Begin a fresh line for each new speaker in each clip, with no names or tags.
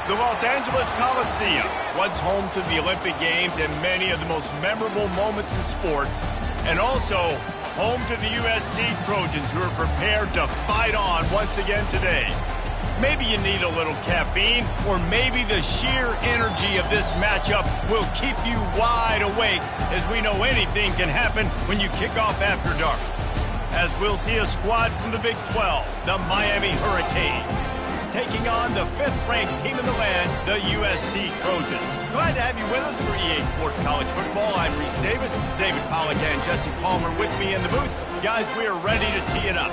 The Los Angeles Coliseum, once home to the Olympic Games and many of the most memorable moments in sports, and also home to the USC Trojans, who are prepared to fight on once again today. Maybe you need a little caffeine, or maybe the sheer energy of this matchup will keep you wide awake, as we know anything can happen when you kick off after dark. As we'll see a squad from the Big 12, the Miami Hurricanes, taking on the 5th-ranked team in the land, the USC Trojans. Glad to have you with us for EA Sports College Football. I'm Reese Davis, David Pollack and Jesse Palmer with me in the booth. Guys, we are ready to tee it up.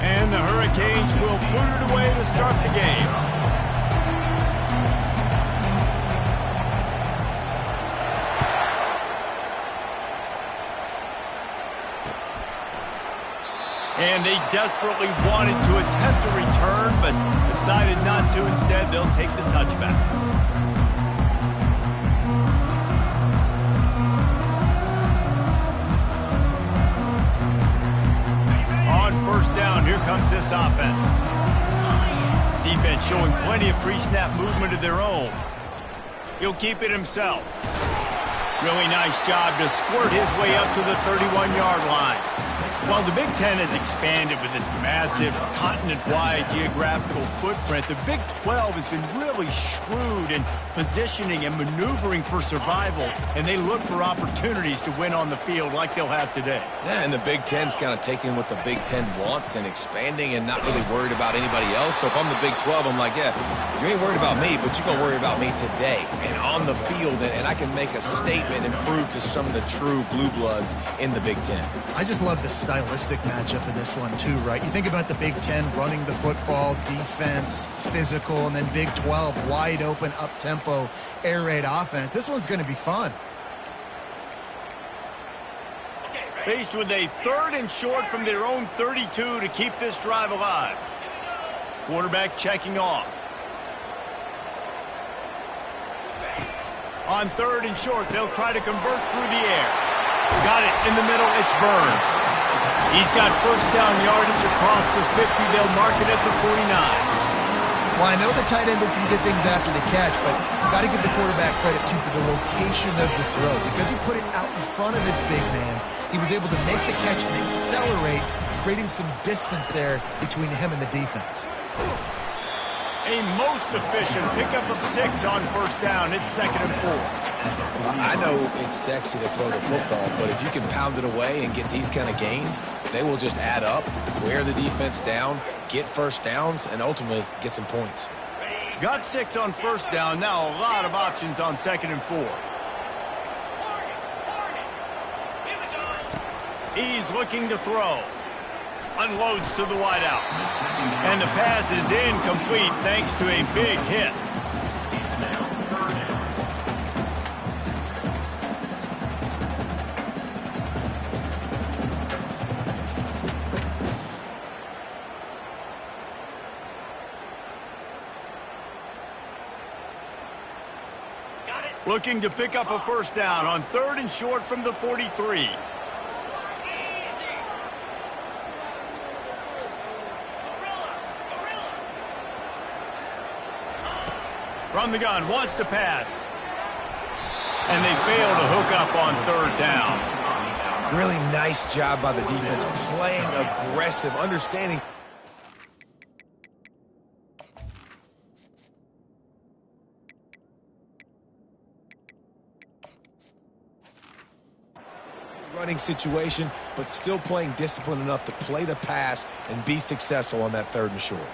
And the Hurricanes will boot it away to start the game. And they desperately wanted to attempt a return, but decided not to. Instead, they'll take the touchback. On first down, here comes this offense. Defense showing plenty of pre-snap movement of their own. He'll keep it himself. Really nice job to squirt his way up to the 31-yard line. While the Big Ten has expanded with this massive continent-wide geographical footprint, the Big 12 has been really shrewd in positioning and maneuvering for survival, and they look for opportunities to win on the field like they'll have today.
Yeah, and the Big Ten's kind of taking what the Big Ten wants and expanding and not really worried about anybody else. So if I'm the Big 12, I'm like, yeah, you ain't worried about me, but you're going to worry about me today and on the field, and I can make a statement and prove to some of the true blue bloods in the Big Ten.
I just love the stylistic matchup in this one too, right? You think about the Big Ten running the football, defense, physical, and then Big 12 wide open, up-tempo, air raid offense. This one's going to be fun.
Faced with a 3rd and short from their own 32 to keep this drive alive. Quarterback checking off. On 3rd and short, they'll try to convert through the air. Got it in the middle, it's Burns. He's got first down yardage across the 50. They'll mark it at the 49.
Well, I know the tight end did some good things after the catch, but you got to give the quarterback credit, too, for the location of the throw. Because he put it out in front of his big man, he was able to make the catch and accelerate, creating some distance there between him and the defense.
A most efficient pickup of 6 on first down. It's 2nd and 4.
I know it's sexy to throw the football, but if you can pound it away and get these kind of gains, they will just add up, wear the defense down, get first downs, and ultimately get some points.
Got 6 on first down. Now a lot of options on 2nd and 4. He's looking to throw. Unloads to the wideout. And the pass is incomplete thanks to a big hit. Looking to pick up a first down on 3rd and short from the 43. From the gun, wants to pass. And they fail to hook up on 3rd down.
Really nice job by the defense, playing aggressive, understanding. Running situation, but still playing disciplined enough to play the pass and be successful on that 3rd and short.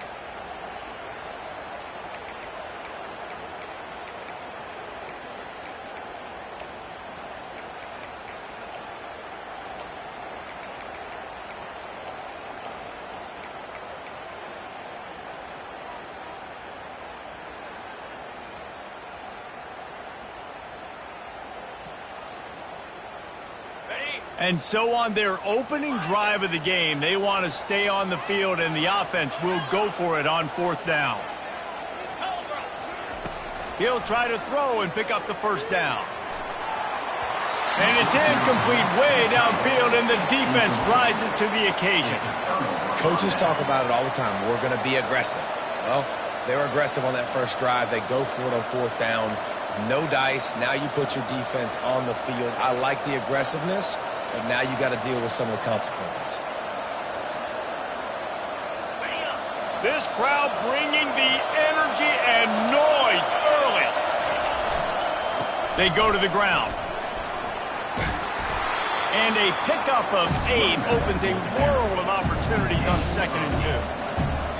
And so on their opening drive of the game, they want to stay on the field, and the offense will go for it on 4th down. He'll try to throw and pick up the first down. And it's incomplete way downfield, and the defense rises to the occasion.
Coaches talk about it all the time. We're going to be aggressive. Well, they were aggressive on that first drive. They go for it on fourth down. No dice. Now you put your defense on the field. I like the aggressiveness, but now you got to deal with some of the consequences.
This crowd bringing the energy and noise early. They go to the ground. And a pickup of 8 opens a world of opportunities on 2nd and 2.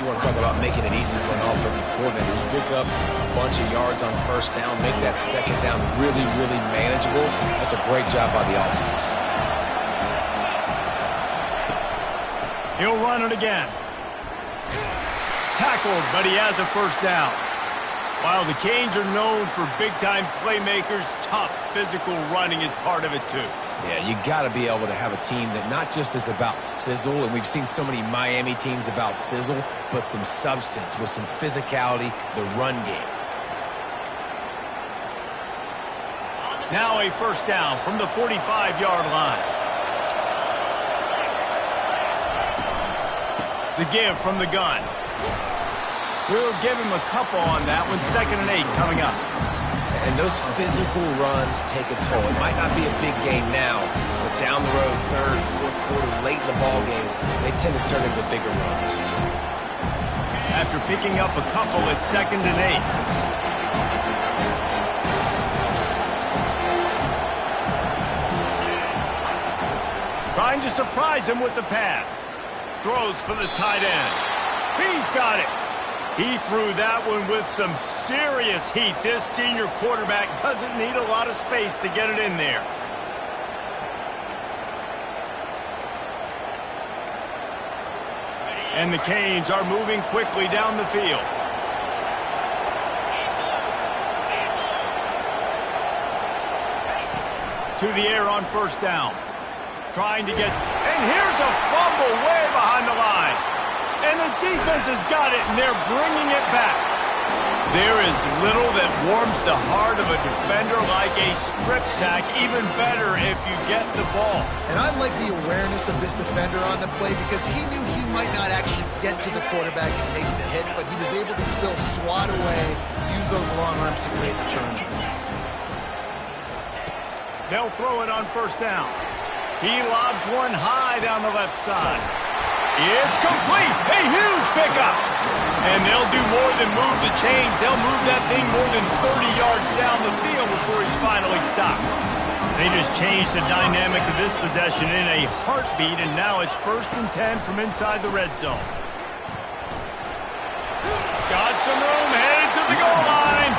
You want to talk about making it easy for an offensive coordinator. You pick up a bunch of yards on first down, make that second down really, really manageable. That's a great job by the offense.
He'll run it again. Tackled, but he has a first down. While the Canes are known for big-time playmakers, tough physical running is part of it too.
Yeah, you got to be able to have a team that not just is about sizzle, and we've seen so many Miami teams about sizzle, but some substance with some physicality, the run game.
Now a first down from the 45-yard line. The give from the gun. We'll give him a couple on that one. 2nd and 8 coming up.
And those physical runs take a toll. It might not be a big game now, but down the road, 3rd, 4th quarter, late in the ball games, they tend to turn into bigger runs.
After picking up a couple, it's 2nd and 8. Trying to surprise him with the pass. Throws for the tight end. He's got it. He threw that one with some serious heat. This senior quarterback doesn't need a lot of space to get it in there. And the Canes are moving quickly down the field. To the air on first down. Trying to get... And here's a fumble way behind the line. And the defense has got it, and they're bringing it back. There is little that warms the heart of a defender like a strip sack. Even better if you get the ball.
And I like the awareness of this defender on the play because he knew he might not actually get to the quarterback and make the hit, but he was able to still swat away, use those long arms to create the turnover.
They'll throw it on first down. He lobs one high down the left side. It's complete. A huge pickup. And they'll do more than move the chains. They'll move that thing more than 30 yards down the field before he's finally stopped. They just changed the dynamic of this possession in a heartbeat, and now it's 1st and 10 from inside the red zone. Got some room, headed to the goal line.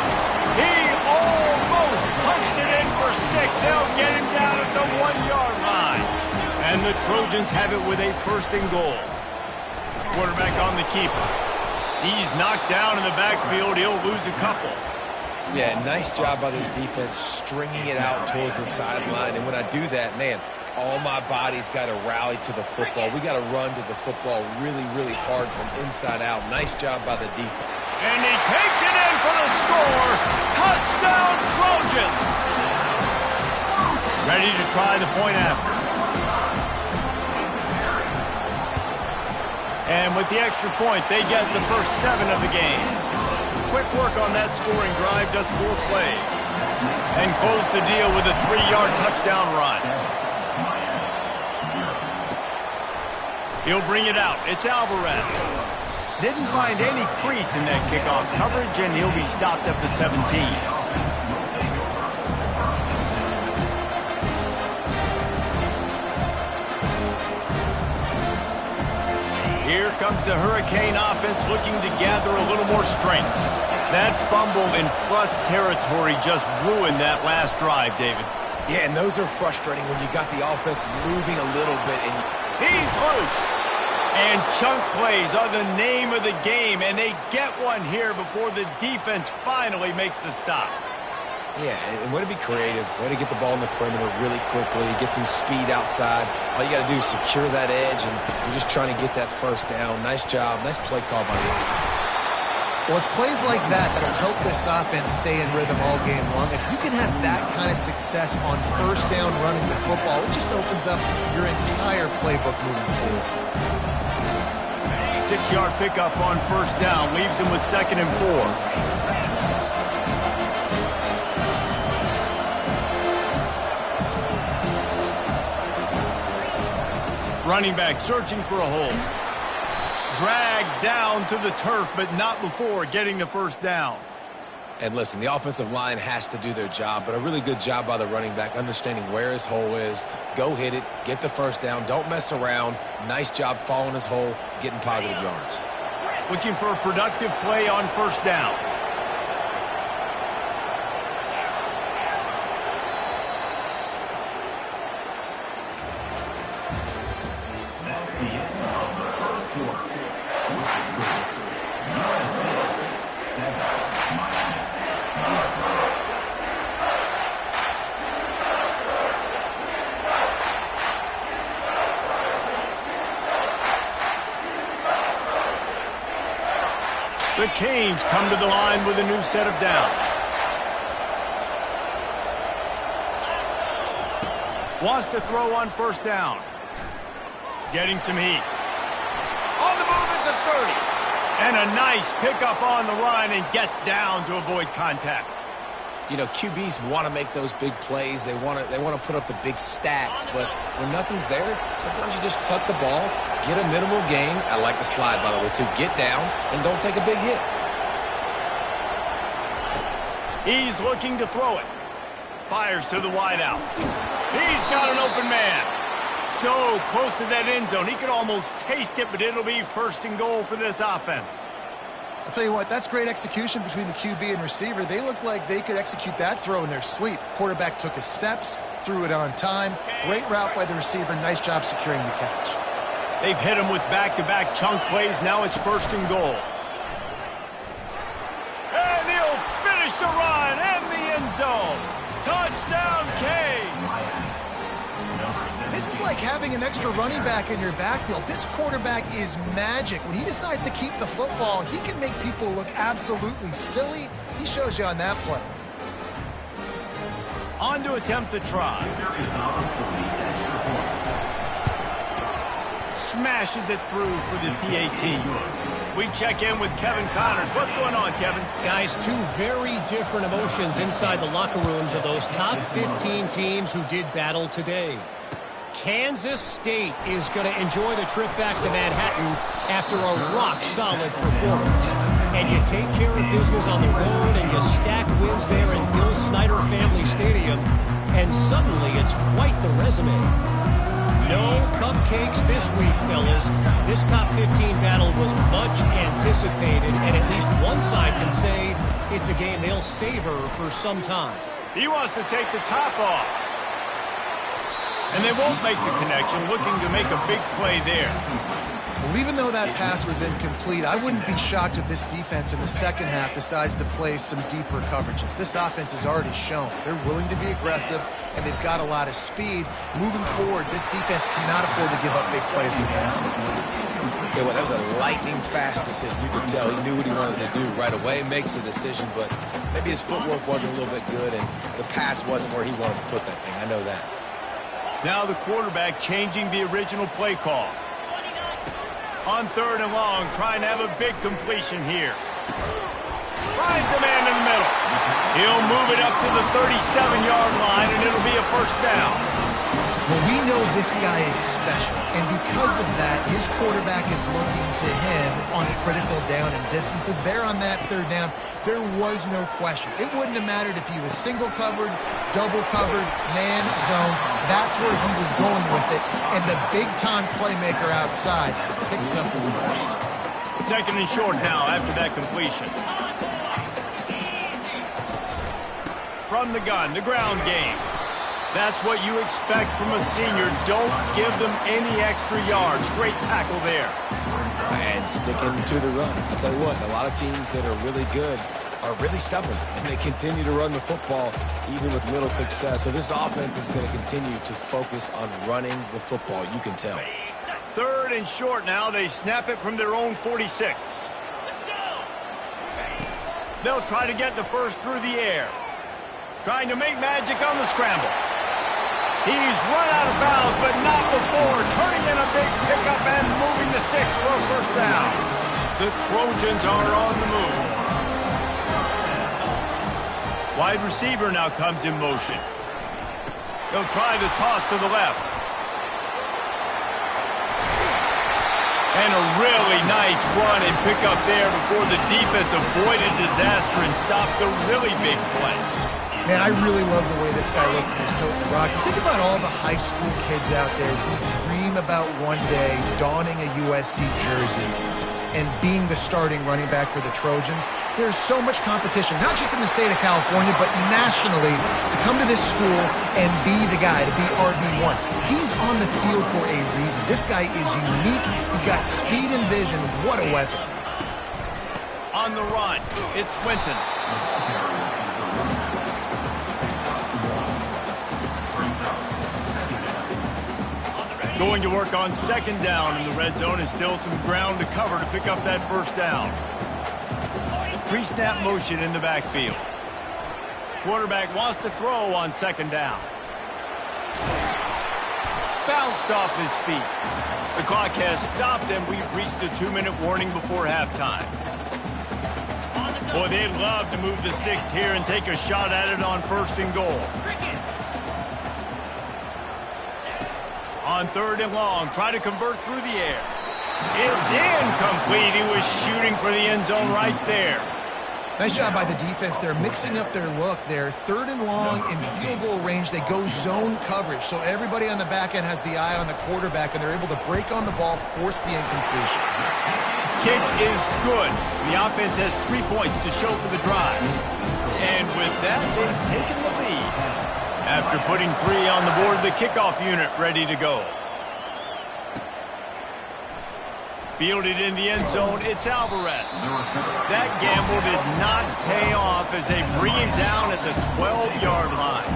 He almost punched it in for 6. They'll get him down at the 1-yard line. And the Trojans have it with a 1st and goal. Quarterback on the keeper. He's knocked down in the backfield. He'll lose a couple.
Yeah, nice job by this defense stringing it out towards the sideline. And when I do that, man, all my body's got to rally to the football. We got to run to the football really, really hard from inside out. Nice job by the defense.
And he takes it in for the score. Touchdown, Trojans. Ready to try the point after. And with the extra point, they get the first 7 of the game. Quick work on that scoring drive, just 4 plays. And close the deal with a 3-yard touchdown run. He'll bring it out. It's Alvarez. Didn't find any crease in that kickoff coverage, and he'll be stopped at the 17. Here comes the Hurricane offense looking to gather a little more strength. That fumble in plus territory just ruined that last drive, David.
Yeah, and those are frustrating when you got the offense moving a little bit. And
he's loose. And chunk plays are the name of the game, and they get one here before the defense finally makes the stop.
Yeah, and way to be creative, way to get the ball in the perimeter really quickly, get some speed outside. All you got to do is secure that edge, and you're just trying to get that first down. Nice job, nice play call by the offense.
Well, it's plays like that that'll help this offense stay in rhythm all game long. If you can have that kind of success on first down running the football, it just opens up your entire playbook moving forward.
6-yard pickup on first down leaves him with 2nd and 4. Running back searching for a hole. Dragged down to the turf, but not before getting the first down.
And listen, the offensive line has to do their job, but a really good job by the running back understanding where his hole is. Go hit it, get the first down, don't mess around. Nice job following his hole, getting positive yards.
Looking for a productive play on first down. The Canes come to the line with a new set of downs. Wants to throw on first down. Getting some heat. On the move at the 30. And a nice pickup on the line and gets down to avoid contact.
You know, QBs want to make those big plays. They want to put up the big stats, but when nothing's there, sometimes you just tuck the ball, get a minimal gain. I like the slide, by the way, too. Get down and don't take a big hit.
He's looking to throw it. Fires to the wideout. He's got an open man. So close to that end zone. He could almost taste it, but it'll be 1st and goal for this offense.
I'll tell you what, that's great execution between the QB and receiver. They look like they could execute that throw in their sleep. Quarterback took his steps, threw it on time. Great route by the receiver. Nice job securing the catch.
They've hit him with back-to-back chunk plays. Now it's 1st and goal. And he'll finish the run in the end zone. Touchdown, Canes.
This is like having an extra running back in your backfield. This quarterback is magic. When he decides to keep the football, he can make people look absolutely silly. He shows you on that play.
On to attempt the try. Smashes it through for the PAT. We check in with Kevin Connors. What's going on, Kevin?
Guys, two very different emotions inside the locker rooms of those top 15 teams who did battle today. Kansas State is going to enjoy the trip back to Manhattan after a rock-solid performance. And you take care of business on the road and you stack wins there in Bill Snyder Family Stadium, and suddenly it's quite the resume. No cupcakes this week, fellas. This top 15 battle was much anticipated, and at least one side can say it's a game they'll savor for some time.
He wants to take the top off. And they won't make the connection, looking to make a big play there.
Well, even though that pass was incomplete, I wouldn't be shocked if this defense in the second half decides to play some deeper coverages. This offense has already shown they're willing to be aggressive, and they've got a lot of speed. Moving forward, this defense cannot afford to give up big plays in the basket.
Okay, well, that was a lightning-fast decision. You could tell he knew what he wanted to do right away, makes the decision, but maybe his footwork wasn't a little bit good, and the pass wasn't where he wanted to put that thing. I know that.
Now the quarterback changing the original play call. On 3rd and long, trying to have a big completion here. Finds a man in the middle. He'll move it up to the 37-yard line, and it'll be a 1st down.
Well, we know this guy is special, and because of that, his quarterback is looking to him on critical down and distances. There on that 3rd down, there was no question. It wouldn't have mattered if he was single covered, double covered, man, zone. That's where he was going with it, and the big-time playmaker outside picks up the first.
2nd and short now after that completion. From the gun, the ground game. That's what you expect from a senior. Don't give them any extra yards. Great tackle there.
And sticking to the run. I'll tell you what, a lot of teams that are really good are really stubborn, and they continue to run the football even with little success. So this offense is going to continue to focus on running the football. You can tell.
3rd and short now. They snap it from their own 46. They'll try to get the first through the air. Trying to make magic on the scramble. He's run out of bounds, but not before turning in a big pickup and moving the sticks for a first down. The Trojans are on the move. Wide receiver now comes in motion. They'll try the toss to the left. And a really nice run and pickup there before the defense avoided disaster and stopped the really big play.
Man, I really love the way this guy looks in his toting rock. You think about all the high school kids out there who dream about one day donning a USC jersey and being the starting running back for the Trojans. There's so much competition, not just in the state of California, but nationally, to come to this school and be the guy, to be RB1. He's on the field for a reason. This guy is unique. He's got speed and vision. What a weapon.
On the run, it's Winton. Going to work on second down in the red zone, and still some ground to cover to pick up that first down. Pre-snap motion in the backfield. Quarterback wants to throw on second down. Bounced off his feet. The clock has stopped, and we've reached the 2-minute warning before halftime. Boy, they'd love to move the sticks here and take a shot at it on first and goal. On third and long, try to convert through the air. It's incomplete. He was shooting for the end zone right there.
Nice job by the defense. They're mixing up their look. They're third and long in field goal range. They go zone coverage. So everybody on the back end has the eye on the quarterback, and they're able to break on the ball, force the incompletion.
Kick is good. The offense has 3 points to show for the drive. And with that, they've taken the lead. After putting 3 on the board, the kickoff unit ready to go. Fielded in the end zone, it's Alvarez. That gamble did not pay off as they bring him down at the 12-yard line.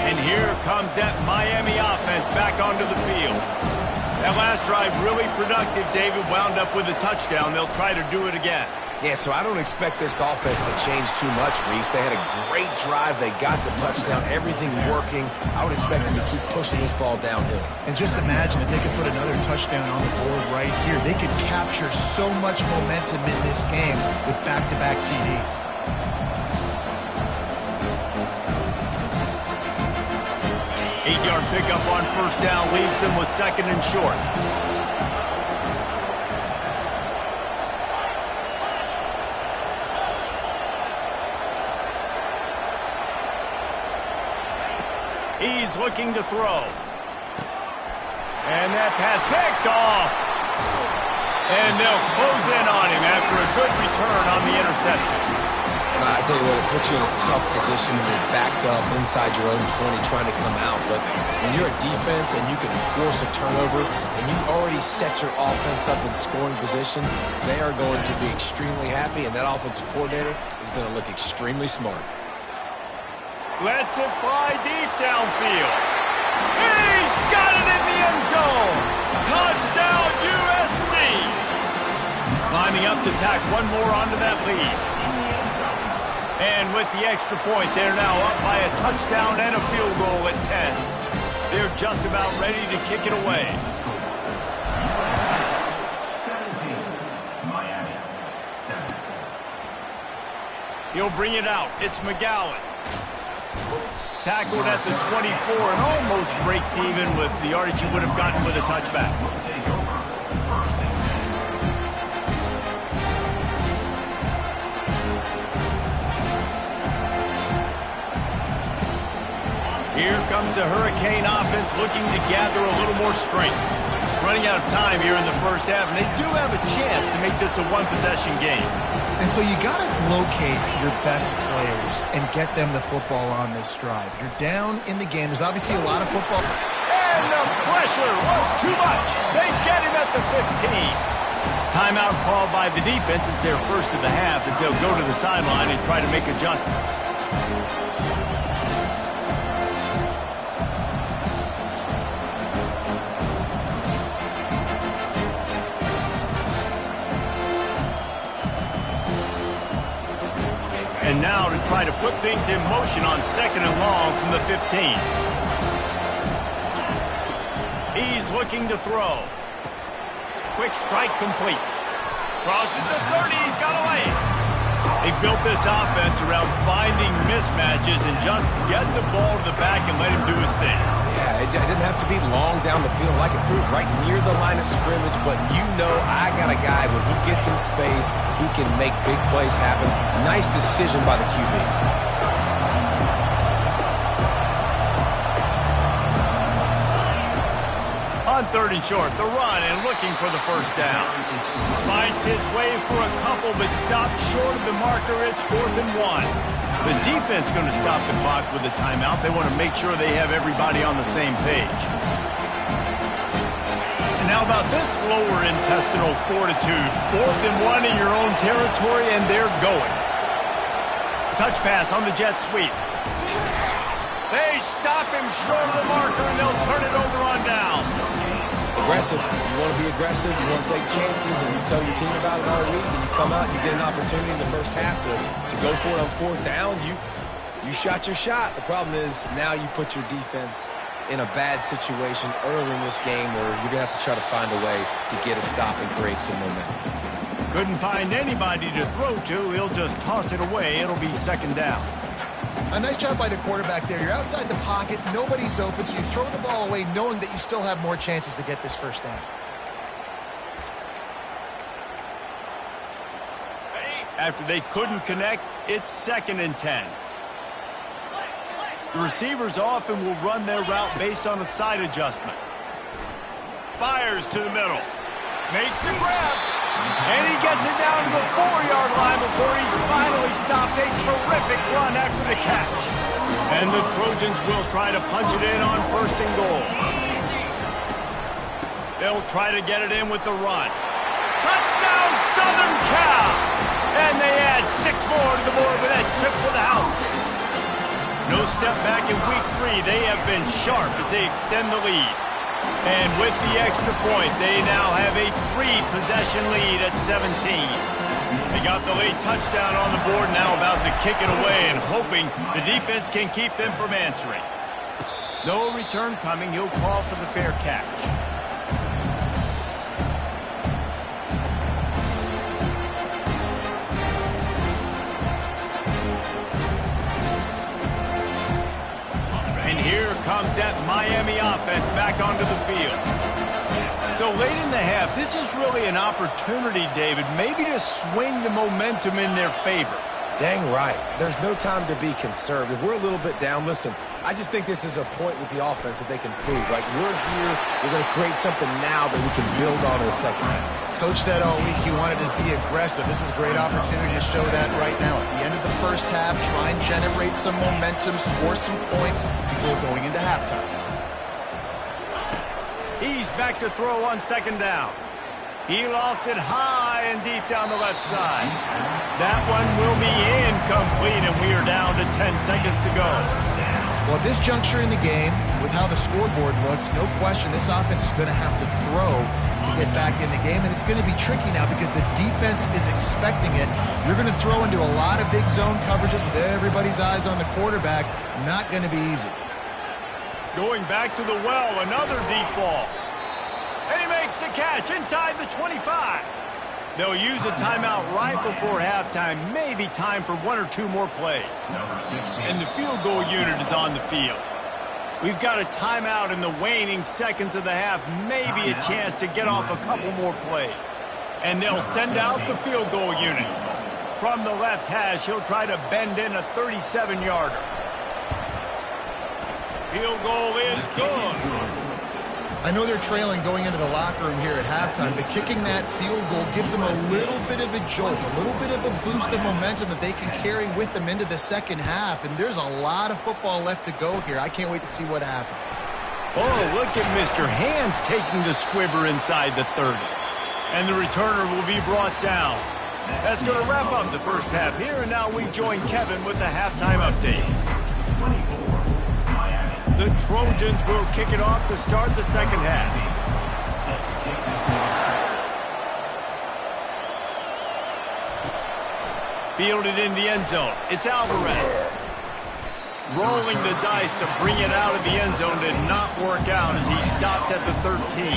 And here comes that Miami offense back onto the field. That last drive really productive. David wound up with a touchdown. They'll try to do it again.
Yeah, so I don't expect this offense to change too much, Reese. They had a great drive. They got the touchdown. Everything working. I would expect them to keep pushing this ball downhill.
And just imagine if they could put another touchdown on the board right here. They could capture so much momentum in this game with back-to-back TDs.
Eight-yard pickup on first down leaves them with second and short. He's looking to throw. And that pass picked off. And they'll close in on him after a good return on the interception.
I tell you what, it puts you in a tough position when you're backed up inside your own 20 trying to come out. But when you're a defense and you can force a turnover and you already set your offense up in scoring position, they are going to be extremely happy, and that offensive coordinator is going to look extremely smart.
Lets it fly deep downfield. He's got it in the end zone. Touchdown, USC. Lining up to tack one more onto that lead. And with the extra point, they're now up by a touchdown and a field goal at 10. They're just about ready to kick it away.
17, Miami, 7.
He'll bring it out. It's McGowan. Tackled at the 24 and almost breaks even with the yardage he would have gotten with a touchback. Here comes the Hurricane offense looking to gather a little more strength. Running out of time here in the first half, and they do have a chance to make this a one-possession game.
And so you got to locate your best players and get them the football on this drive. You're down in the game. There's obviously a lot of football.
And the pressure was too much. They get him at the 15. Timeout called by the defense. It's their first of the half as they'll go to the sideline and try to make adjustments. try to put things in motion on 2nd and long from the 15. He's looking to throw. Quick strike complete. Crosses the 30. He's got away. They built this offense around finding mismatches and just get the ball to the back and let him do his thing.
Yeah, it didn't have to be long down the field. Like it threw it right near the line of scrimmage, but you know I got a guy when he gets in space, he can make big plays happen. Nice decision by the QB.
On 3rd and short, the run and looking for the first down. Finds his way for a couple, but stopped short of the marker. It's 4th and 1. The defense going to stop the clock with a timeout. They want to make sure they have everybody on the same page. And how about this lower intestinal fortitude? 4th and 1 in your own territory, and they're going. Touch pass on the jet sweep. They stop him short of the marker, and they'll turn it over on down.
Aggressive. You want to be aggressive. You want to take chances, and you tell your team about it all week, and you come out and you get an opportunity in the first half to go for it on 4th down. You shot your shot. The problem is now you put your defense in a bad situation early in this game where you're going to have to try to find a way to get a stop and create some momentum.
Couldn't find anybody to throw to. He'll just toss it away. It'll be 2nd down.
A nice job by the quarterback there. You're outside the pocket, nobody's open, so you throw the ball away knowing that you still have more chances to get this first down.
After they couldn't connect, it's 2nd and 10. The receivers often will run their route based on a side adjustment. Fires to the middle. Makes the grab. And he gets it down to the 4-yard line before he's finally stopped. A terrific run after the catch. And the Trojans will try to punch it in on 1st and goal. They'll try to get it in with the run. Touchdown, Southern Cal! And they add 6 more to the board with that trip to the house. No step back in week 3. They have been sharp as they extend the lead. And with the extra point, they now have a 3-possession lead at 17. They got the late touchdown on the board, now about to kick it away and hoping the defense can keep them from answering. No return coming. He'll call for the fair catch. And here comes that Miami offense back onto the field. So late in the half, this is really an opportunity, David, maybe to swing the momentum in their favor.
Dang right. There's no time to be conservative. We're a little bit down. Listen, I just think this is a point with the offense that they can prove. Like, we're here, we're going to create something now that we can build on in the second half.
Coach said all week he wanted to be aggressive. This is a great opportunity to show that right now. At the end of the first half, try and generate some momentum, score some points before going into halftime.
He's back to throw on 2nd down. He lost it high and deep down the left side. That one will be incomplete, and we are down to 10 seconds to go.
Well, at this juncture in the game, with how the scoreboard looks, no question this offense is going to have to throw to get back in the game, and it's going to be tricky now because the defense is expecting it. You're going to throw into a lot of big zone coverages with everybody's eyes on the quarterback. Not going to be easy.
Going back to the well, another deep ball. And he makes the catch inside the 25. They'll use a timeout right before halftime. Maybe time for 1 or 2 more plays. And the field goal unit is on the field. We've got a timeout in the waning seconds of the half. Maybe a chance to get off a couple more plays. And they'll send out the field goal unit. From the left hash, he'll try to bend in a 37-yarder. Field goal is good.
I know they're trailing going into the locker room here at halftime, but kicking that field goal gives them a little bit of a jolt, a little bit of a boost of momentum that they can carry with them into the second half. And there's a lot of football left to go here. I can't wait to see what happens.
Oh, look at Mr. Hands taking the squibber inside the 30. And the returner will be brought down. That's going to wrap up the first half here, and now we join Kevin with the halftime update.
24, Miami.
The Trojans will kick it off to start the second half.
Set to kick this one.
Fielded in the end zone. It's Alvarez. Rolling the dice to bring it out of the end zone did not work out as he stopped at the 13.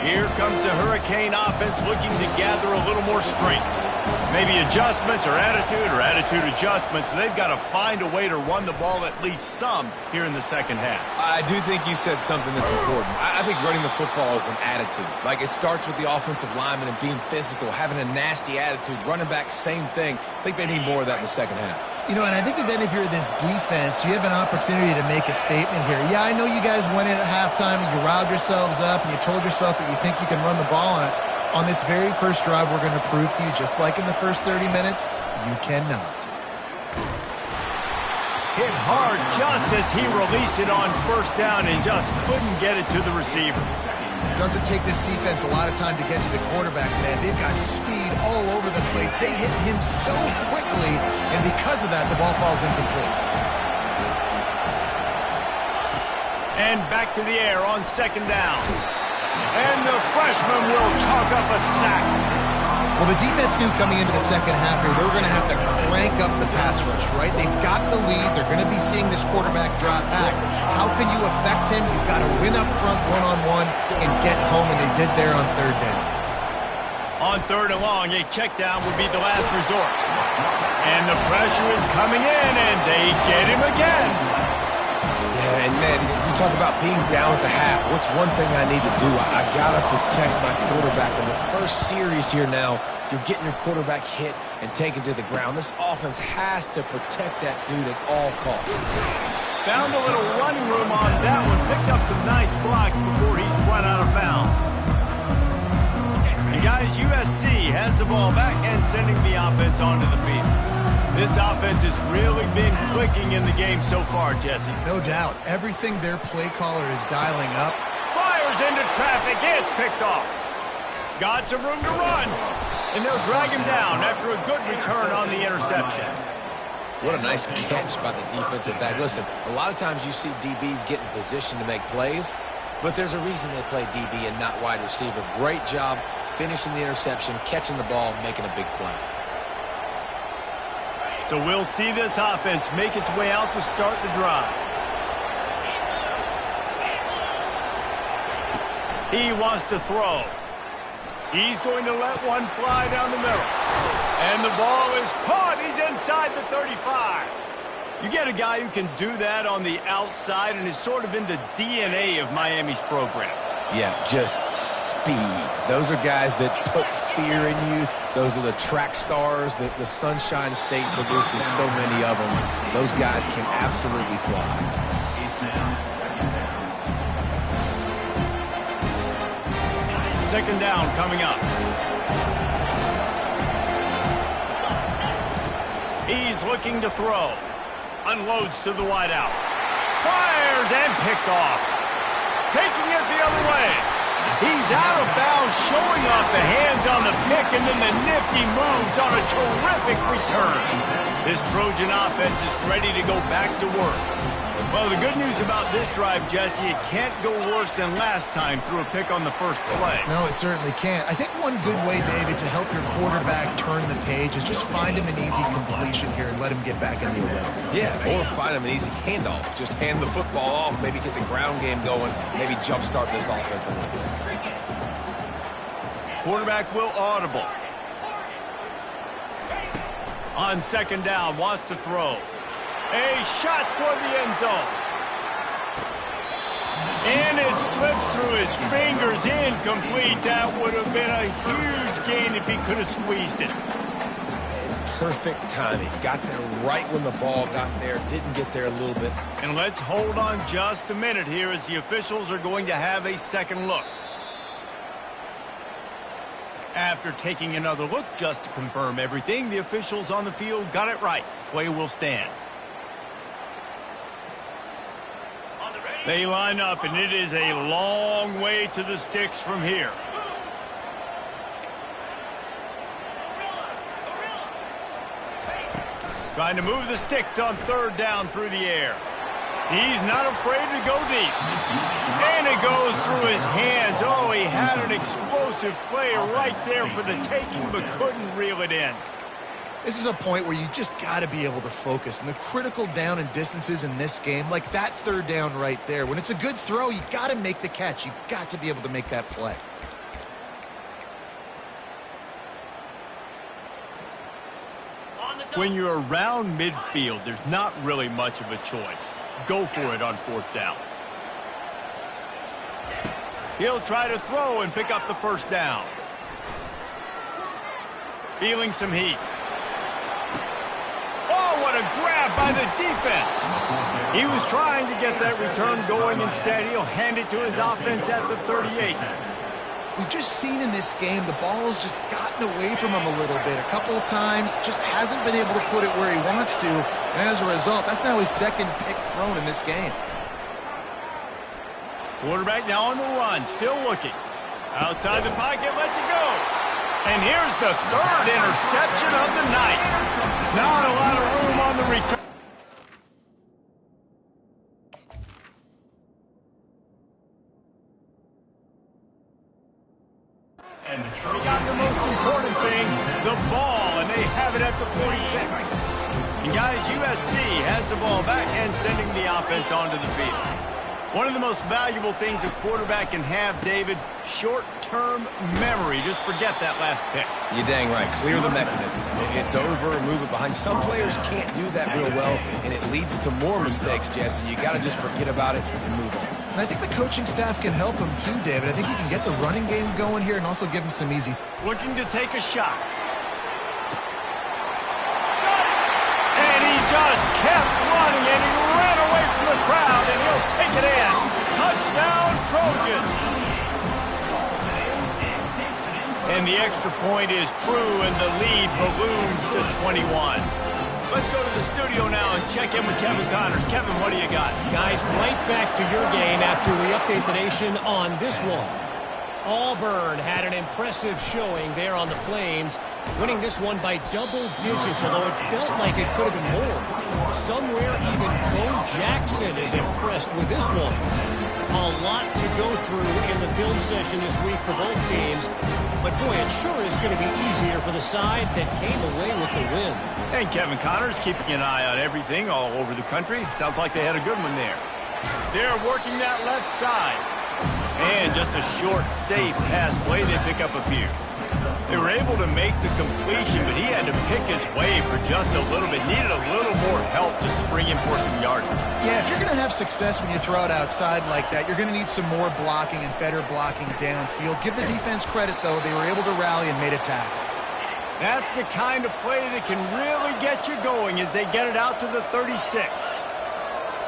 Here comes the Hurricane offense looking to gather a little more strength. Maybe adjustments or attitude adjustments, but they've got to find a way to run the ball at least some here in the second half.
I do think you said something that's important. I think running the football is an attitude. Like, it starts with the offensive lineman and being physical, having a nasty attitude. Running back, same thing. I think they need more of that in the second half.
You know, and I think then if you're this defense, you have an opportunity to make a statement here. Yeah, I know you guys went in at halftime and you riled yourselves up and you told yourself that you think you can run the ball on us. On this very first drive, we're going to prove to you, just like in the first 30 minutes, you cannot.
Hit hard just as he released it on first down and just couldn't get it to the receiver.
Doesn't take this defense a lot of time to get to the quarterback, man. They've got speed all over the place. They hit him so quickly, and because of that, the ball falls incomplete.
And back to the air on second down. And the freshman will chalk up a sack.
Well, the defense knew coming into the second half here, they were going to have to crank up the pass rush, right? They've got the lead. They're going to be seeing this quarterback drop back. How can you affect him? You've got to win up front one-on-one and get home, and they did there on third down.
On third and long, a check down would be the last resort. And the pressure is coming in, and they get him again.
Yeah, and man, you talk about being down at the half. What's one thing I need to do? I got to protect my quarterback. In the first series here now, you're getting your quarterback hit and taken to the ground. This offense has to protect that dude at all costs.
Found a little running room on that one. Picked up some nice blocks before he's run out of bounds. And guys, USC has the ball back and sending the offense onto the field. This offense has really been clicking in the game so far, Jesse.
No doubt. Everything their play caller is dialing up.
Fires into traffic. It's picked off. Got some room to run. And they'll drag him down after a good return on the interception.
What a nice catch by the defensive back. Listen, a lot of times you see DBs get in position to make plays, but there's a reason they play DB and not wide receiver. Great job finishing the interception, catching the ball, making a big play.
So we'll see this offense make its way out to start the drive. He wants to throw. He's going to let one fly down the middle. And the ball is caught. He's inside the 35. You get a guy who can do that on the outside and is sort of in the DNA of Miami's program.
Yeah, just speed. Those are guys that put fear in you. Those are the track stars that the Sunshine State produces so many of them. Those guys can absolutely fly.
Second down coming up. He's looking to throw. Unloads to the wideout. Fires and picked off. Taking it the other way. He's out of bounds, showing off the hands on the pick, and then the nifty moves on a terrific return. This Trojan offense is ready to go back to work. Well, the good news about this drive, Jesse, it can't go worse than last time through a pick on the first play.
No, it certainly can't. I think one good way, David, to help your quarterback turn the page is just find him an easy completion here and let him get back into the rhythm.
Yeah, or find him an easy handoff. Just hand the football off, maybe get the ground game going, maybe jumpstart this offense a little bit.
Quarterback will audible. On second down, wants to throw. A shot toward the end zone. And it slips through his fingers, incomplete. That would have been a huge gain if he could have squeezed it.
Perfect timing. Got there right when the ball got there. Didn't get there a little bit.
And let's hold on just a minute here as the officials are going to have a second look. After taking another look just to confirm everything, the officials on the field got it right. Play will stand. They line up, and it is a long way to the sticks from here. Trying to move the sticks on third down through the air. He's not afraid to go deep. And it goes through his hands. Oh, he had an explosive play right there for the taking, but couldn't reel it in.
This is a point where you just got to be able to focus. And the critical down and distances in this game, like that third down right there, when it's a good throw, you got to make the catch. You've got to be able to make that play.
When you're around midfield, there's not really much of a choice. Go for it on fourth down. He'll try to throw and pick up the first down. Feeling some heat. Oh, what a grab by the defense. He was trying to get that return going. Instead, he'll hand it to his offense at the 38.
We've just seen in this game the ball's just gotten away from him a little bit. A couple of times, just hasn't been able to put it where he wants to. And as a result, that's now his second pick thrown in this game.
Quarterback now on the run, still looking. Outside the pocket, lets it go. And here's the third interception of the night. Not a lot of room on the return.
And the
They got the most important thing, the ball, and they have it at the 46. And guys, USC has the ball back and sending the offense onto the field. One of the most valuable things a quarterback can have, David, short-term memory. Just forget that last pick.
You're dang right. Clear the mechanism. It's over, move it behind. Some players can't do that real well, and it leads to more mistakes, Jesse. You got to just forget about it and move on.
And I think the coaching staff can help him too, David. I think you can get the running game going here and also give him some easy.
Looking to take a shot. And he just kept running, and he ran away from the crowd, and he'll take it in. Touchdown, Trojans. And the extra point is true, and the lead balloons to 21. Let's go to the studio now and check in with Kevin Connors. Kevin, what do you got?
Guys, right back to your game after we update the nation on this one. Auburn had an impressive showing there on the Plains, winning this one by double digits, although it felt like it could have been more. Somewhere even Bo Jackson is impressed with this one. A lot to go through in the film session this week for both teams, but boy, it sure is going to be easier for the side that came away with the win.
And Kevin Connors keeping an eye on everything all over the country. Sounds like they had a good one there. They're working that left side. And just a short, safe pass play, they pick up a few. They were able to make the completion, but he had to pick his way for just a little bit. Needed a little more help to spring in for some yardage.
Yeah, if you're going to have success when you throw it outside like that, you're going to need some more blocking and better blocking downfield. Give the defense credit, though. They were able to rally and made a tackle.
That's the kind of play that can really get you going as they get it out to the 36.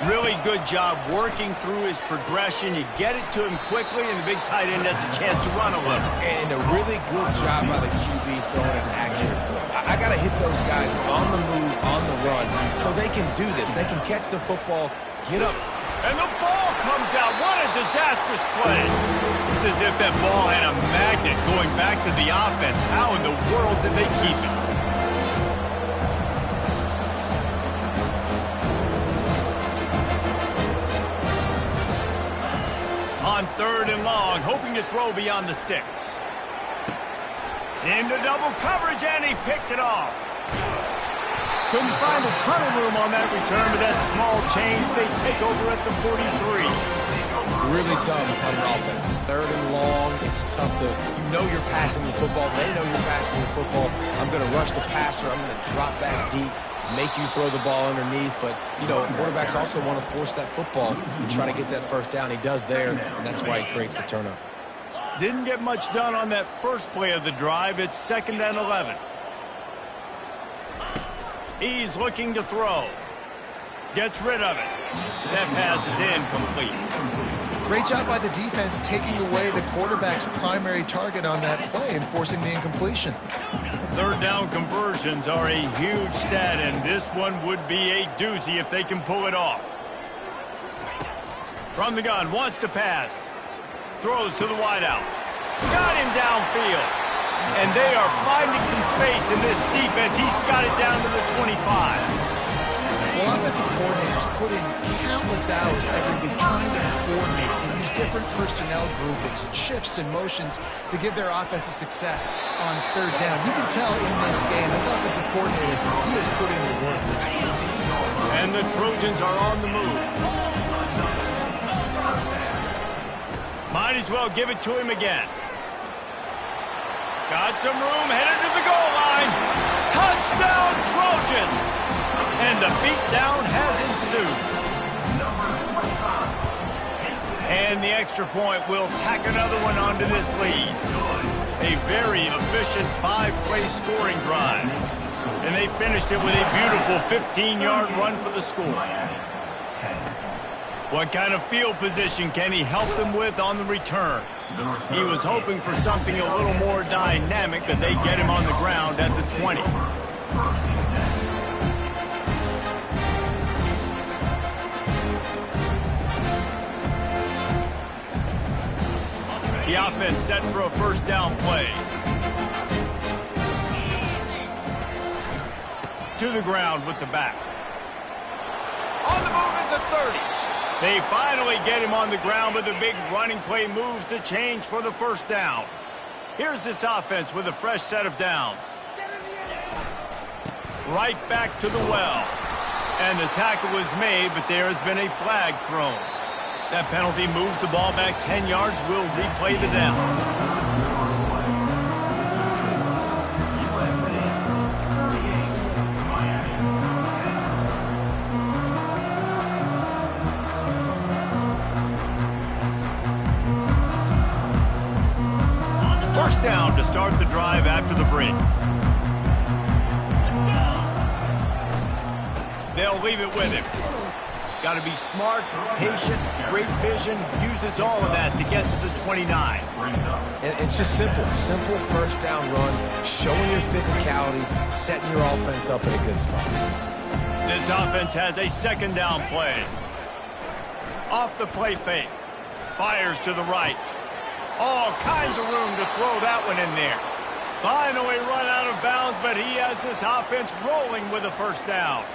Really good job working through his progression. You get it to him quickly, and the big tight end has a chance to run a little.
And a really good job by the QB throwing an accurate throw. I got to hit those guys on the move, on the run, so they can do this. They can catch the football, get up.
And the ball comes out. What a disastrous play. It's as if that ball had a magnet going back to the offense. How in the world did they keep it? On third and long, hoping to throw beyond the sticks. Into double coverage, and he picked it off. Couldn't find a ton of room on that return, but that small change, they take over at the 43.
Really tough on an offense. Third and long, it's tough to, you know you're passing the football. They know you're passing the football. I'm going to rush the passer. I'm going to drop back deep, make you throw the ball underneath. But, you know, quarterbacks also want to force that football and try to get that first down. He does there, and that's why he creates the turnover.
Didn't get much done on that first play of the drive. It's 2nd and 11. He's looking to throw. Gets rid of it. That pass is incomplete.
Great job by the defense taking away the quarterback's primary target on that play and forcing the incompletion.
Third down conversions are a huge stat, and this one would be a doozy if they can pull it off. From the gun, wants to pass. Throws to the wideout. Got him downfield. And they are finding some space in this defense. He's got it down to the 25.
Well, offensive coordinators put in countless hours every week trying to formate and use different personnel groupings and shifts and motions to give their offensive success on third down. You can tell in this game, this offensive coordinator, he has put in the work this week.
And the Trojans are on the move. Might as well give it to him again. Got some room, headed to the goal line. Touchdown, Trojans! And the beatdown has ensued. And the extra point will tack another one onto this lead. A very efficient 5-play scoring drive. And they finished it with a beautiful 15-yard run for the score. What kind of field position can he help them with on the return? He was hoping for something a little more dynamic, but they get him on the ground at the 20. The offense set for a first down play. To the ground with the back. On the move at the 30. They finally get him on the ground, but the big running play moves the change for the first down. Here's this offense with a fresh set of downs. Right back to the well. And the tackle was made, but there has been a flag thrown. That penalty moves the ball back 10 yards. We'll replay the down. First down to start the drive after the break. They'll leave it with him. Got to be smart, patient, great vision, uses all of that to get to the 29.
And it's just simple. Simple first down run, showing your physicality, setting your offense up in a good spot.
This offense has a second down play. Off the play fake. Fires to the right. All kinds of room to throw that one in there. Finally run out of bounds, but he has this offense rolling with a first down.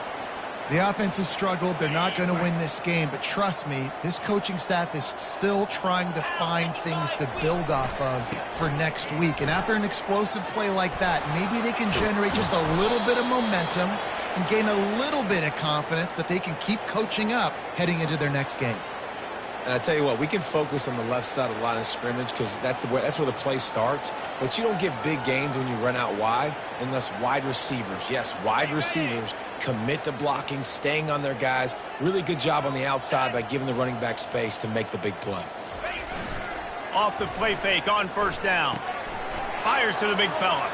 The offense has struggled. They're not going to win this game, but trust me, this coaching staff is still trying to find things to build off of for next week. And after an explosive play like that, maybe they can generate just a little bit of momentum and gain a little bit of confidence that they can keep coaching up heading into their next game.
And I tell you what, we can focus on the left side of the line of scrimmage because that's where the play starts. But you don't get big gains when you run out wide unless wide receivers, yes, wide receivers, commit to blocking, staying on their guys. Really good job on the outside by giving the running back space to make the big play.
Off the play fake on first down. Fires to the big fella.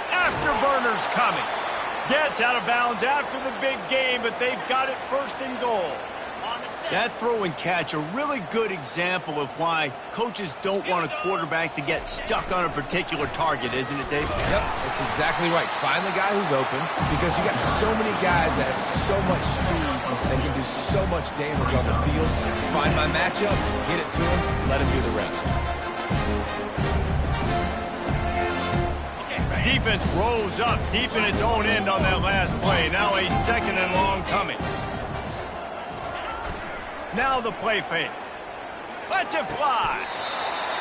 Afterburner's coming. Gets out of bounds after the big game, but they've got it first and goal. That throw and catch, a really good example of why coaches don't want a quarterback to get stuck on a particular target, isn't it, Dave?
Yep, that's exactly right. Find the guy who's open because you got so many guys that have so much speed that can do so much damage on the field. Find my matchup, get it to him, let him do the rest.
Defense rolls up deep in its own end on that last play. Now a second and long coming. Now the play fake. Lets it fly.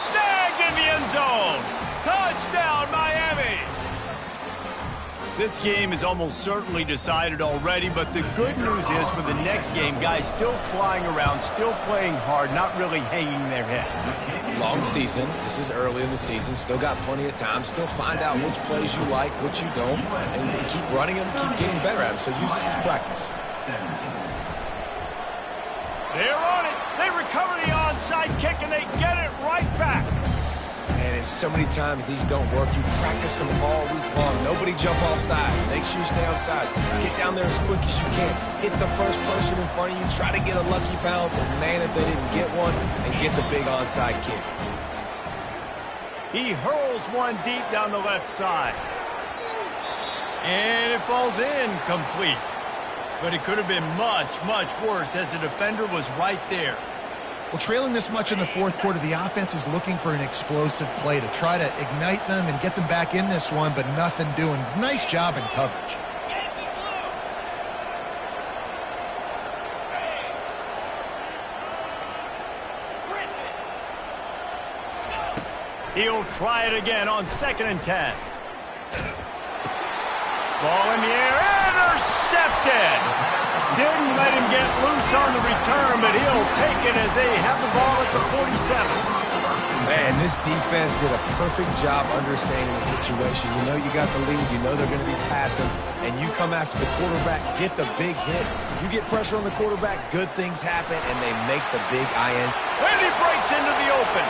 Snagged in the end zone. Touchdown, Miami. This game is almost certainly decided already, but the good news is for the next game, guys still flying around, still playing hard, not really hanging their heads.
Long season. This is early in the season. Still got plenty of time. Still find out which plays you like, which you don't, and keep running them, keep getting better at them. So use this as practice.
They're on it. They recover the onside kick, and they get it right back.
Man, it's so many times these don't work. You practice them all week long. Nobody jump offside. Make sure you stay outside. Get down there as quick as you can. Hit the first person in front of you. Try to get a lucky bounce. And, man, if they didn't get one, and get the big onside kick.
He hurls one deep down the left side. And it falls in complete. But it could have been much, much worse as the defender was right there.
Well, trailing this much in the fourth quarter, the offense is looking for an explosive play to try to ignite them and get them back in this one, but nothing doing. Nice job in coverage.
He'll try it again on 2nd and 10. Ball in the air, intercepted. Didn't let him get loose on the return, but he'll take it as they have the ball at the 47.
Man, this defense did a perfect job understanding the situation. You know you got the lead. You know they're going to be passing. And you come after the quarterback, get the big hit. You get pressure on the quarterback, good things happen, and they make the big IN.
And he breaks into the open.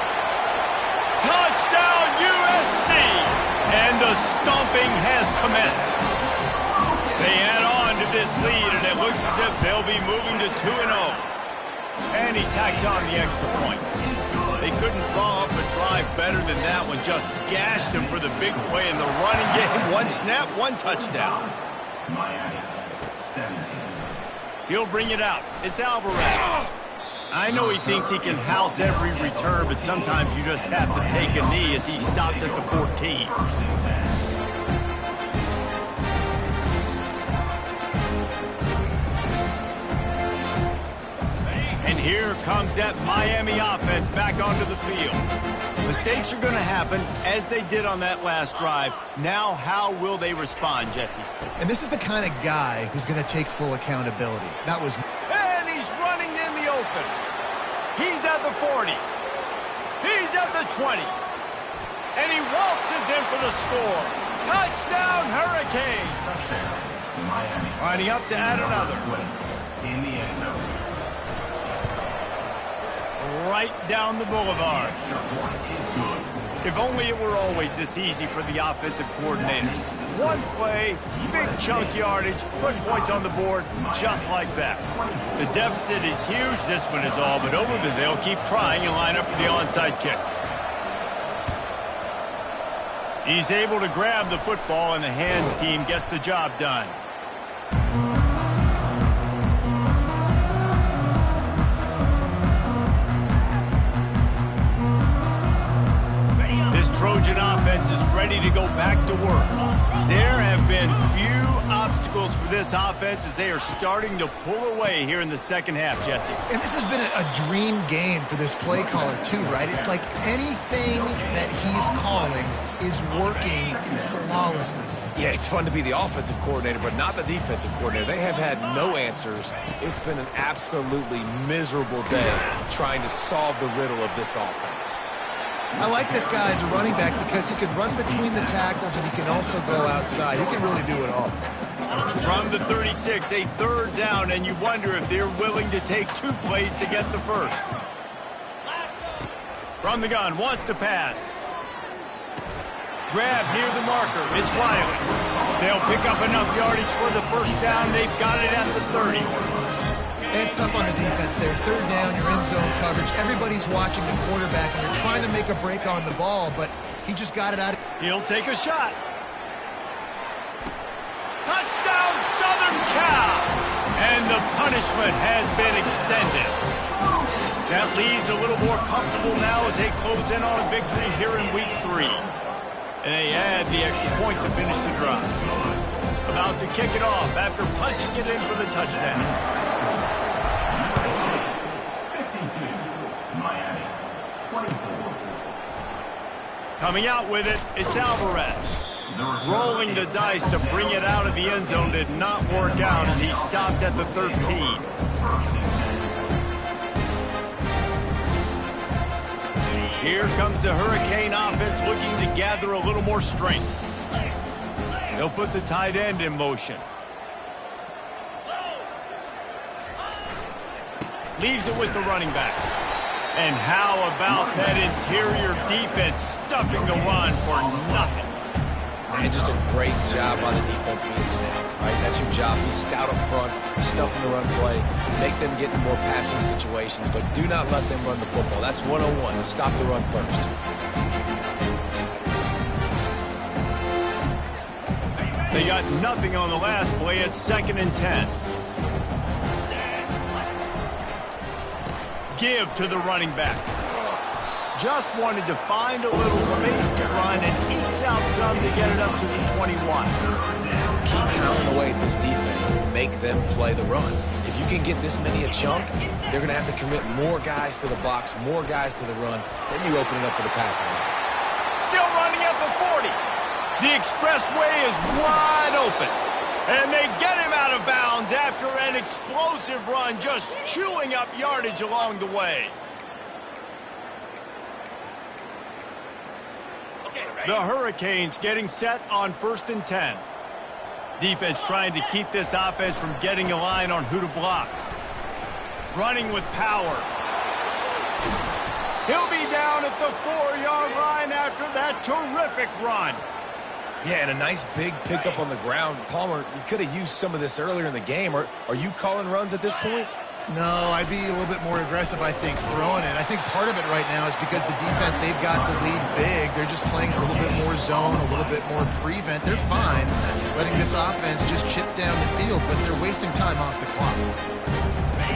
Touchdown, USC! And the stomping has commenced. They add on to this lead, and it looks as if they'll be moving to 2-0. And he tacks on the extra point. They couldn't draw up a drive better than that one. Just gashed them for the big play in the running game. One snap, one touchdown.
Miami, 17.
He'll bring it out. It's Alvarez. I know he thinks he can house every return, but sometimes you just have to take a knee as he stopped at the 14. And here comes that Miami offense back onto the field. Mistakes are going to happen, as they did on that last drive. Now, how will they respond, Jesse?
And this is the kind of guy who's going to take full accountability. That was...
And he's running in the open. He's at the 40. He's at the 20. And he waltzes in for the score. Touchdown, Hurricane.
Miami.
Lining up to add another.
In the end zone.
Right down the boulevard. If only it were always this easy for the offensive coordinators. One play, big chunk yardage, put points on the board just like that. The deficit is huge. This one is all but over, but they'll keep trying and line up for the onside kick. He's able to grab the football, and the hands team gets the job done. Trojan offense is ready to go back to work. There have been few obstacles for this offense as they are starting to pull away here in the second half, Jesse.
And this has been a dream game for this play caller, too, right? It's like anything that he's calling is working flawlessly.
Yeah, it's fun to be the offensive coordinator, but not the defensive coordinator. They have had no answers. It's been an absolutely miserable day trying to solve the riddle of this offense.
I like this guy as a running back because he can run between the tackles and he can also go outside. He can really do it all.
From the 36, a third down, and you wonder if they're willing to take two plays to get the first. From the gun, wants to pass. Grab near the marker. It's Riley. They'll pick up enough yardage for the first down. They've got it at the 30.
And it's tough on the defense there. Third down, you're in zone coverage. Everybody's watching the quarterback, and you're trying to make a break on the ball, but he just got it out.
He'll take a shot. Touchdown, Southern Cal! And the punishment has been extended. That leads a little more comfortable now as they close in on a victory here in Week 3. And they add the extra point to finish the drive. About to kick it off after punching it in for the touchdown.
Miami, 24.
Coming out with it, it's Alvarez. Rolling the dice to bring it out of the end zone did not work out as he stopped at the 13. Here comes the Hurricane offense looking to gather a little more strength. They'll put the tight end in motion. Leaves it with the running back. And how about that interior defense stuffing the run for nothing?
Man, just a great job on the defense being stout, right? That's your job. Be stout up front, stuffing the run play, make them get in more passing situations, but do not let them run the football. That's 101. Stop the run first.
They got nothing on the last play. It's 2nd and 10. Give to the running back. Just wanted to find a little space to run and ekes out some to get it up to the 21.
Keep pounding away at this defense and make them play the run. If you can get this many a chunk, they're going to have to commit more guys to the box, more guys to the run. Then you open it up for the passing game.
Still running at the 40. The expressway is wide open. And they get him out of bounds after an explosive run, just chewing up yardage along the way. The Hurricanes getting set on 1st and 10. Defense trying to keep this offense from getting a line on who to block. Running with power. He'll be down at the 4-yard line after that terrific run.
Yeah, and a nice big pickup on the ground. Palmer, you could have used some of this earlier in the game. Are you calling runs at this point?
No, I'd be a little bit more aggressive, I think, throwing it. I think part of it right now is because the defense, they've got the lead big. They're just playing a little bit more zone, a little bit more prevent. They're fine letting this offense just chip down the field, but they're wasting time off the clock.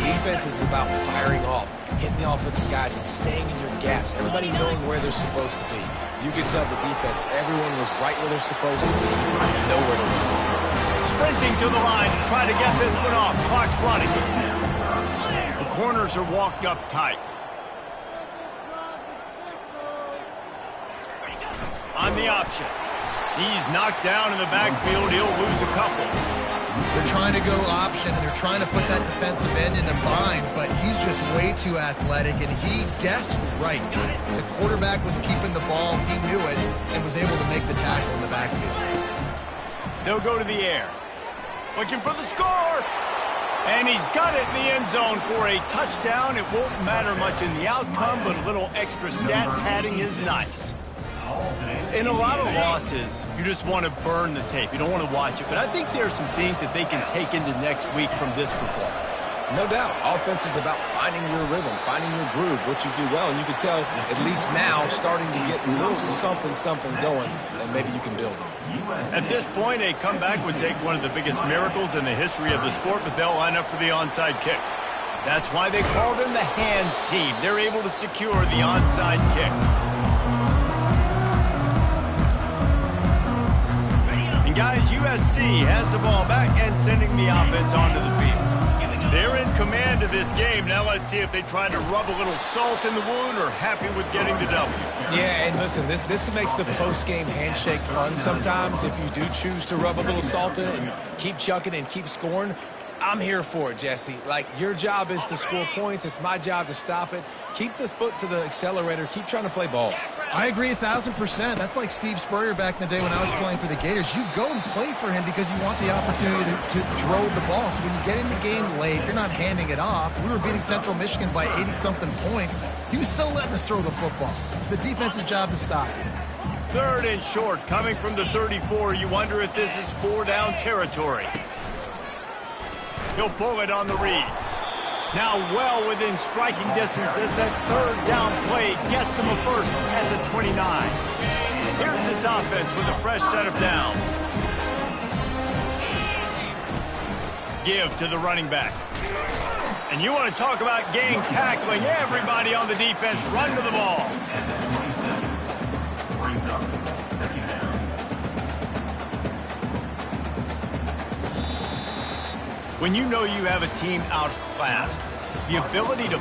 Defense is about firing off, hitting the offensive guys and staying in your gaps. Everybody knowing where they're supposed to be. You can tell the defense, everyone was right where they're supposed to be, nowhere to run.
Sprinting to the line to try to get this one off. Clock's running. The corners are walked up tight. On the option. He's knocked down in the backfield. He'll lose a couple.
They're trying to go option, and they're trying to put that defensive end in a bind, but he's just way too athletic, and he guessed right. The quarterback was keeping the ball. He knew it and was able to make the tackle in the backfield.
They'll go to the air. Looking for the score. And he's got it in the end zone for a touchdown. It won't matter much in the outcome, but a little extra stat padding is nice. In a lot of losses, you just want to burn the tape. You don't want to watch it. But I think there are some things that they can take into next week from this performance.
No doubt. Offense is about finding your rhythm, finding your groove, what you do well. And you can tell, at least now, starting to get a little something going, and maybe you can build it.
At this point, a comeback would take one of the biggest miracles in the history of the sport, but they'll line up for the onside kick. That's why they call them the hands team. They're able to secure the onside kick. And guys, USC has the ball back and sending the offense onto the field. They're in command of this game. Now let's see if they try to rub a little salt in the wound or happy with getting the W.
Yeah, and listen, this makes the post-game handshake fun sometimes. If you do choose to rub a little salt in it and keep chucking and keep scoring, I'm here for it, Jesse. Like, your job is to score points. It's my job to stop it. Keep the foot to the accelerator. Keep trying to play ball.
I agree 1,000%. That's like Steve Spurrier back in the day when I was playing for the Gators. You go and play for him because you want the opportunity to throw the ball. So when you get in the game late, you're not handing it off. We were beating Central Michigan by 80-something points. He was still letting us throw the football. It's the defense's job to stop it.
3rd and short, coming from the 34. You wonder if this is 4-down territory. He'll pull it on the read. Now well within striking distance as that 3rd down play gets him a first at the 29. Here's this offense with a fresh set of downs. Give to the running back. And you want to talk about gang tackling. Everybody on the defense run to the ball. When you know you have a team outclassed, the ability to